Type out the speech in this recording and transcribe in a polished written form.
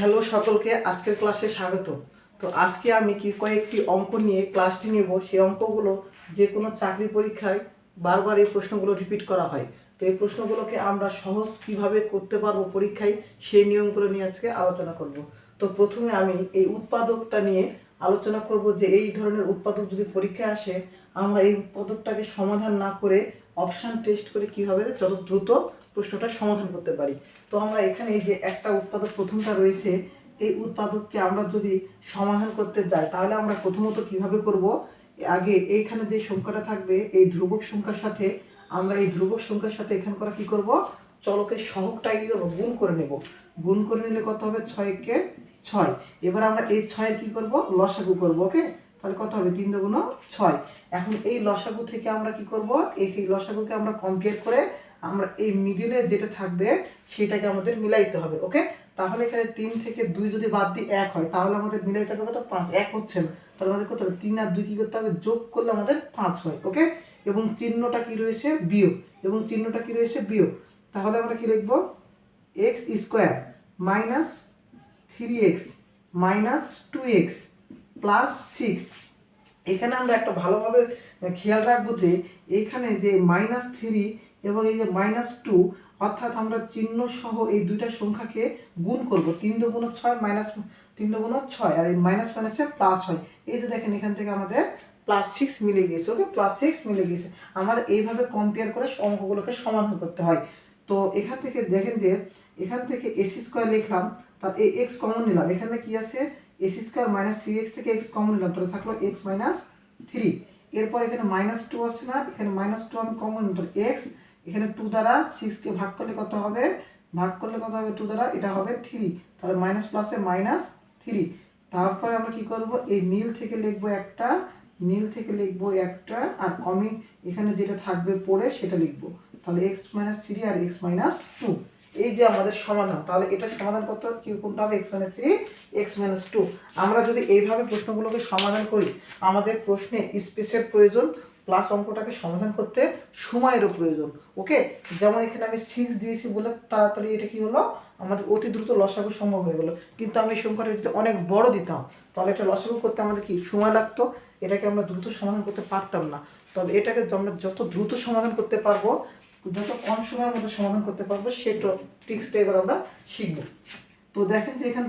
Hello সকলকে, আজকের ক্লাসে স্বাগত। তো আজকে আমি কয়েকটি অঙ্ক নিয়ে ক্লাসটি নেব। সেই অঙ্কগুলো যে কোনো চাকরি পরীক্ষায় বারবার এই প্রশ্নগুলো রিপিট করা হয়। তো এই প্রশ্নগুলোকে আমরা সহজ কিভাবে করতে পারবো পরীক্ষায়, সেই নিয়মগুলো নিয়ে আজকে আলোচনা করব। তো প্রথমে আমি এই উৎপাদকটা নিয়ে আলোচনা করব যে এই ধরনের উৎপাদক যদি পরীক্ষায় আসে, আমরা এই উৎপাদকটাকে সমাধান না করে অপশান টেস্ট করে কীভাবে যত দ্রুত প্রশ্নটা সমাধান করতে পারি। তো আমরা এখানে এই যে একটা উৎপাদক প্রথমটা রয়েছে, এই উৎপাদককে আমরা যদি সমাধান করতে যাই তাহলে আমরা প্রথমত কিভাবে করব, আগে এইখানে যে সংখ্যাটা থাকবে এই ধ্রুবক সংখ্যার সাথে আমরা এই ধ্রুবক সংখ্যার সাথে এখানে করা কি করব, চলকের সহগটাকে কি করব, গুণ করে নেব। গুণ করে নিলে কত হবে, 6 × 6। এবার আমরা এই 6 কি করব, লসাগু করব। ওকে, তাহলে কত হবে, 3 × 6। এখন এই লসাগু থেকে আমরা কি করব, এই লসাগুকে আমরা কম্পেয়ার করে আমরা এই মিডিলে যেটা থাকবে সেটাকে আমাদের মিলাইতে হবে। ওকে, তাহলে এখানে 3 থেকে 2 যদি বাদ দিই 1 হয়, তাহলে আমাদের মিলাইতে হবে কত, 5। 1 হচ্ছে না, তাহলে আমাদের কত হবে, 3 আর 2 কি করতে হবে, যোগ করলে আমাদের 5 হয়। ওকে, এবং চিহ্নটা কি রয়েছে, বিয়োগ, এবং চিহ্নটা কি রয়েছে, বিয়োগ। তাহলে আমরা কি লিখব, x² - 3x - 2x + 6। এখানে আমরা একটা ভালোভাবে খেয়াল রাখবো যে এইখানে যে -3 এবং এই যে -2, অর্থাৎ আমরা চিহ্ন সহ এই দুইটা সংখ্যাকে গুণ করব। 3 × 6 3 × 6, আর এই মাইনাস মাইনাসে প্লাস হয়। এই যে দেখেন এখান থেকে আমাদের +6 মিলে গিয়েছে। ওকে, +6 মিলে গিয়েছে। আমাদের এইভাবে কম্পেয়ার করে অঙ্কগুলোকে সমাধান করতে হয়। তো এখান থেকে দেখেন যে এখান থেকে ac² লিখলাম, তার এই x কমন নিলাম। এখানে কি আছে, ac² - 3x থেকে x কমন নিলাম, তাহলে থাকলো x - 3। এরপর এখানে -2 আছে না, এখানে -2 আমি কমন নিলাম, x এখানে 2 দ্বারা 6 কে ভাগ করলে কত হবে, 2 দ্বারা, এটা হবে 3। তাহলে মাইনাস প্লাসে -3। তারপরে আমরা কি করব, এই মিল থেকে লিখবো একটা, আর আমি এখানে যেটা থাকবে পড়ে সেটা লিখবো। তাহলে x - 3 আর x - 2, এই যে আমাদের সমাধান। তাহলে এটা সমাধান করতে কোনটা হবে, x - 3 x - 2। আমরা যদি এইভাবে প্রশ্নগুলোকে সমাধান করি, আমাদের প্রশ্নে স্পেসের প্রয়োজন প্লাস অঙ্কটাকে সমাধান করতে সময়েরও প্রয়োজন। ওকে, যেমন এখানে আমি 6 দিয়েছি বলে তাড়াতাড়ি এটা কি হলো, আমাদের অতি দ্রুত লসাগু সম্ভব হয়ে গেলো। কিন্তু আমি সংখ্যাটা যদি অনেক বড় দিতাম তাহলে এটা লসাগু করতে আমাদের কি সময় লাগতো, এটাকে আমরা দ্রুত সমাধান করতে পারতাম না। তবে এটাকে আমরা যত দ্রুত সমাধান করতে পারবো, যত কম সময়ের মধ্যে সমাধান করতে পারবো, সেই ট্রিক্সটা এবার আমরা শিখবো। তো দেখেন যে এখান